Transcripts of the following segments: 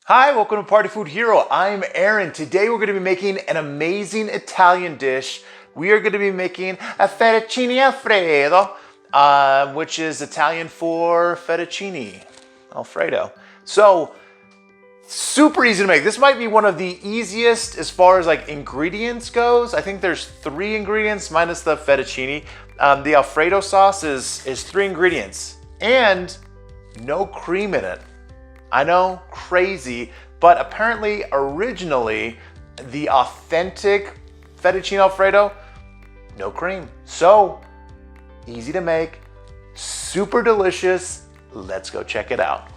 Hi, welcome to Party Food Hero. I'm Aaron. Today we're going to be making an amazing Italian dish. We are going to be making a Fettuccine Alfredo, which is Italian for fettuccine Alfredo. So, super easy to make. This might be one of the easiest as far as like ingredients goes. I think there's 3 ingredients minus the fettuccine. The Alfredo sauce is 3 ingredients and no cream in it. I know, crazy, but apparently originally the authentic Fettuccine Alfredo, no cream. So easy to make, super delicious. Let's go check it out.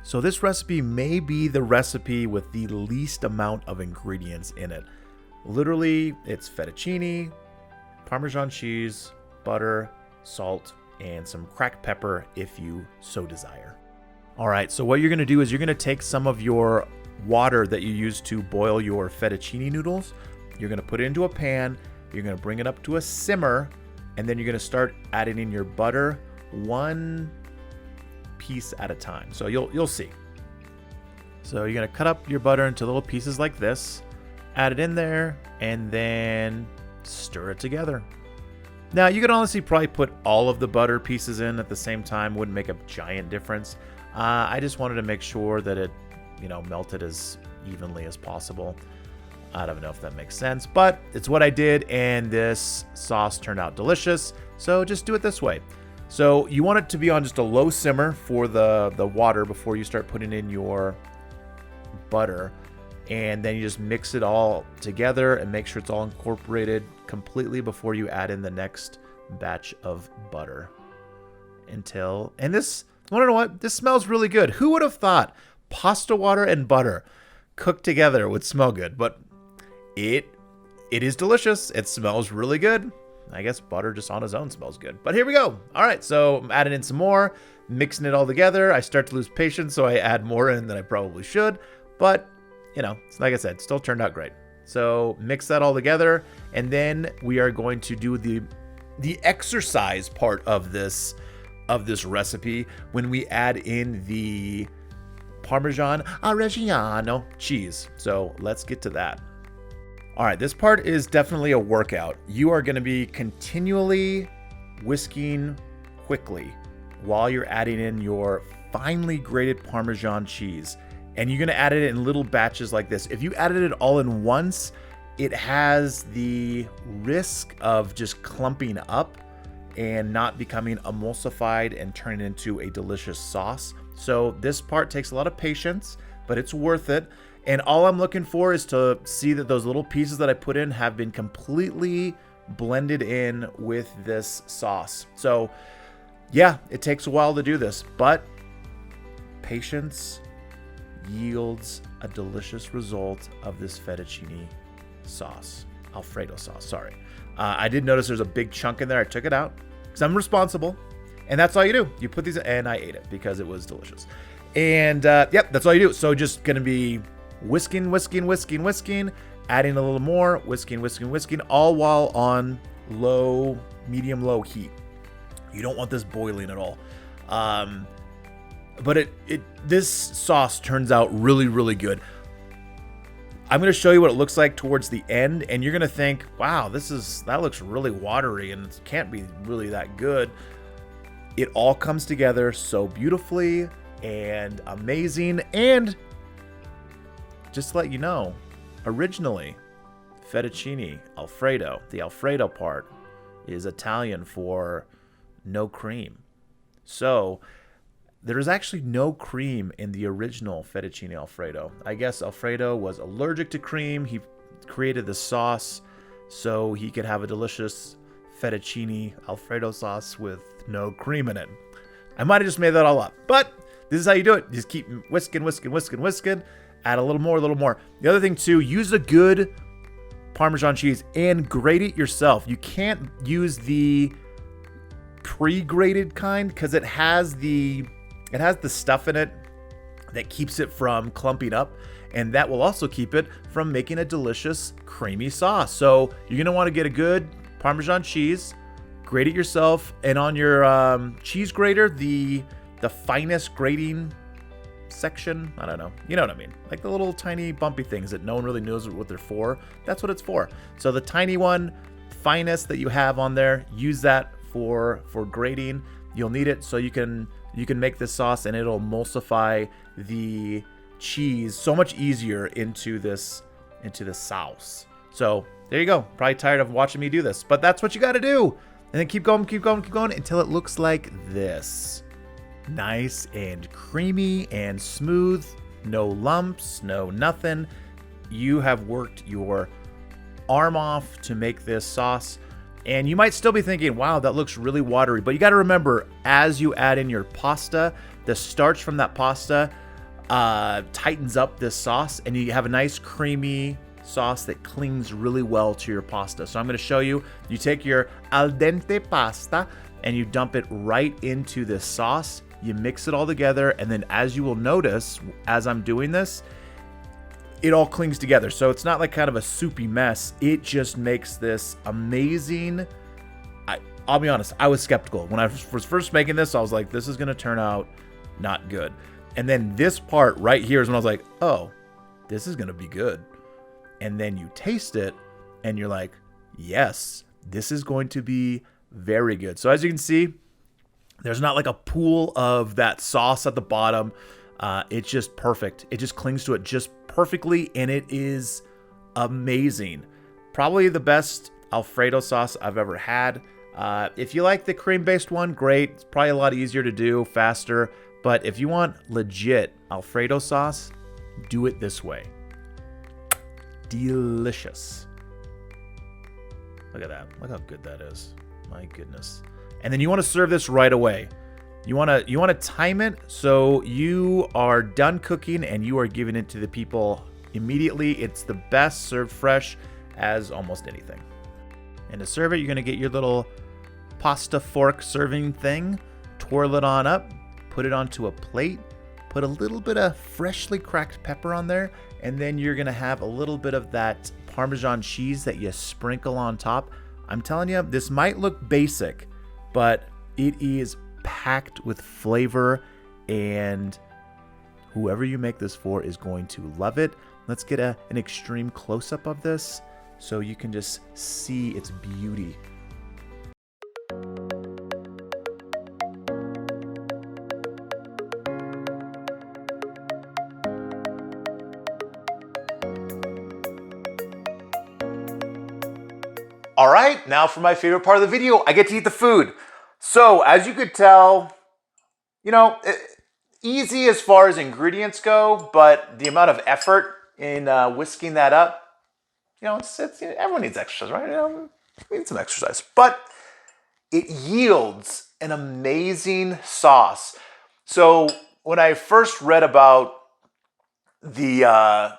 So this recipe may be the recipe with the least amount of ingredients in it. Literally, it's fettuccine, Parmesan cheese, butter, salt, and some cracked pepper if you so desire. All right, so what you're gonna do is you're gonna take some of your water that you use to boil your fettuccine noodles. You're gonna put it into a pan, you're gonna bring it up to a simmer, and then you're gonna start adding in your butter 1 piece at a time. So you'll see. So you're gonna cut up your butter into little pieces like this. Add it in there, and then stir it together. Now, you could honestly probably put all of the butter pieces in at the same time. Wouldn't make a giant difference. I just wanted to make sure that it, melted as evenly as possible. I don't know if that makes sense, but it's what I did, and this sauce turned out delicious. So just do it this way. So you want it to be on just a low simmer for the water before you start putting in your butter. And then you just mix it all together and make sure it's all incorporated completely before you add in the next batch of butter. And this, I don't know what, this smells really good. Who would have thought pasta water and butter cooked together would smell good? But it is delicious. It smells really good. I guess butter just on its own smells good. But here we go. All right, so I'm adding in some more, mixing it all together. I start to lose patience, so I add more in than I probably should. But like I said, still turned out great. So mix that all together, and then we are going to do the exercise part of this recipe when we add in the Parmesan Reggiano cheese. So let's get to that. All right, this part is definitely a workout. You are going to be continually whisking quickly while you're adding in your finely grated Parmesan cheese. And you're going to add it in little batches like this. If you added it all in once, it has the risk of just clumping up and not becoming emulsified and turning into a delicious sauce. So this part takes a lot of patience, but it's worth it. And all I'm looking for is to see that those little pieces that I put in have been completely blended in with this sauce. So yeah, it takes a while to do this, but patience yields a delicious result of this fettuccine sauce, Alfredo sauce, sorry. I did notice there's a big chunk in there. I took it out because I'm responsible, and that's all you do. You put these, and I ate it because it was delicious. And yep, that's all you do. So just gonna be whisking, adding a little more, whisking, all while on medium-low heat. You don't want this boiling at all. But this sauce turns out really, really good. I'm going to show you what it looks like towards the end, and you're going to think, wow, that looks really watery and it can't be really that good. It all comes together so beautifully and amazing. And just to let you know, originally, Fettuccine Alfredo, the Alfredo part, is Italian for no cream. So there is actually no cream in the original Fettuccine Alfredo. I guess Alfredo was allergic to cream. He created the sauce so he could have a delicious Fettuccine Alfredo sauce with no cream in it. I might have just made that all up, but this is how you do it. Just keep whisking. Add a little more. The other thing too, use a good Parmesan cheese and grate it yourself. You can't use the pre-grated kind because it has the stuff in it that keeps it from clumping up, and that will also keep it from making a delicious creamy sauce. So you're gonna want to get a good Parmesan cheese, grate it yourself, and on your cheese grater, the finest grating section, I don't know, you know what I mean, like the little tiny bumpy things that no one really knows what they're for. That's what it's for. So the tiny one, finest that you have on there, use that for grating. You'll need it so you can make this sauce, and it'll emulsify the cheese so much easier into this sauce. So there you go. Probably tired of watching me do this, but that's what you got to do. And then keep going until it looks like this. Nice and creamy and smooth. No lumps, no nothing. You have worked your arm off to make this sauce. And you might still be thinking, wow, that looks really watery. But you got to remember, as you add in your pasta, the starch from that pasta tightens up this sauce, and you have a nice creamy sauce that clings really well to your pasta. So I'm going to show you. You take your al dente pasta and you dump it right into this sauce. You mix it all together, and then as you will notice, as I'm doing this, it all clings together. So it's not like kind of a soupy mess. It just makes this amazing. I'll be honest, I was skeptical. When I was first making this, I was like, this is going to turn out not good. And then this part right here is when I was like, oh, this is going to be good. And then you taste it and you're like, yes, this is going to be very good. So as you can see, there's not like a pool of that sauce at the bottom. It's just perfect. It just clings to it just perfectly, and it is amazing. Probably the best Alfredo sauce I've ever had. If you like the cream-based one, great. It's probably a lot easier to do, faster. But if you want legit Alfredo sauce, do it this way. Delicious. Look at that. Look how good that is. My goodness. And then you want to serve this right away. You want to time it so you are done cooking and you are giving it to the people immediately. It's the best served fresh as almost anything. And to serve it, you're going to get your little pasta fork serving thing, twirl it on up, put it onto a plate, put a little bit of freshly cracked pepper on there, and then you're going to have a little bit of that Parmesan cheese that you sprinkle on top. I'm telling you, this might look basic, but it is packed with flavor, and whoever you make this for is going to love it. Let's get an extreme close-up of this so you can just see its beauty. All right, now for my favorite part of the video, I get to eat the food. So as you could tell, you know, easy as far as ingredients go, but the amount of effort in whisking that up, you know, everyone needs exercise, right? You know, we need some exercise, but it yields an amazing sauce. So when I first read about the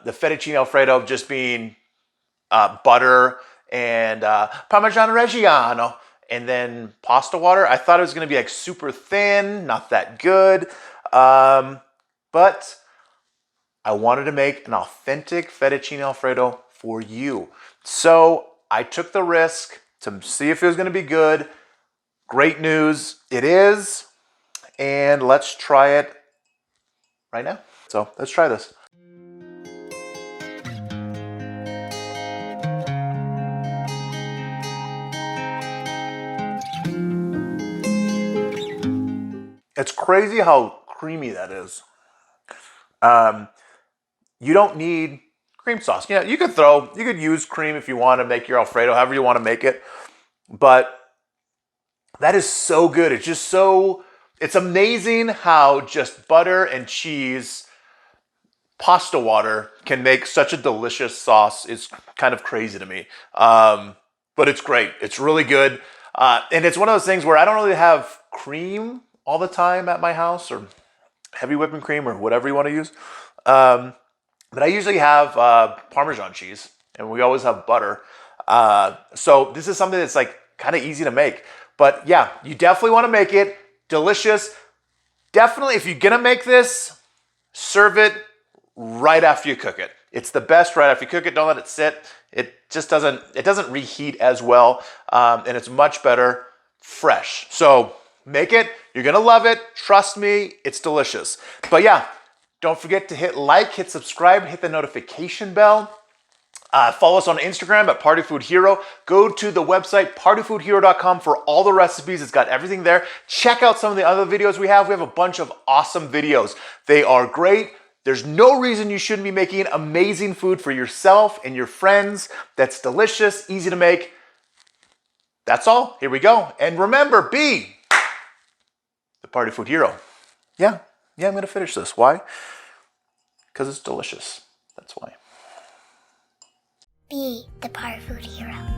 Fettuccine Alfredo just being butter and Parmesan Reggiano, and then pasta water, I thought it was going to be like super thin, not that good. But I wanted to make an authentic Fettuccine Alfredo for you. So I took the risk to see if it was going to be good. Great news, it is. And let's try it right now. So let's try this. It's crazy how creamy that is. You don't need cream sauce. You know, you could use cream if you want to make your Alfredo, however you want to make it. But that is so good. It's amazing how just butter and cheese, pasta water can make such a delicious sauce. It's kind of crazy to me. But it's great. It's really good. And it's one of those things where I don't really have cream all the time at my house, or heavy whipping cream, or whatever you want to use. But I usually have Parmesan cheese, and we always have butter. So this is something that's like kind of easy to make. But yeah, you definitely want to make it delicious. Definitely, if you're gonna make this, serve it right after you cook it. It's the best right after you cook it. Don't let it sit. It just doesn't reheat as well, and it's much better fresh. So make it. You're gonna love it. Trust me, it's delicious. But yeah, don't forget to hit like, hit subscribe, hit the notification bell. Follow us on Instagram at Party Food Hero. Go to the website partyfoodhero.com for all the recipes. It's got everything there. Check out some of the other videos we have. We have a bunch of awesome videos. They are great. There's no reason you shouldn't be making amazing food for yourself and your friends that's delicious, easy to make. That's all. Here we go. And remember, be the Party Food Hero. Yeah, I'm going to finish this. Why? Because it's delicious. That's why. Be the Party Food Hero.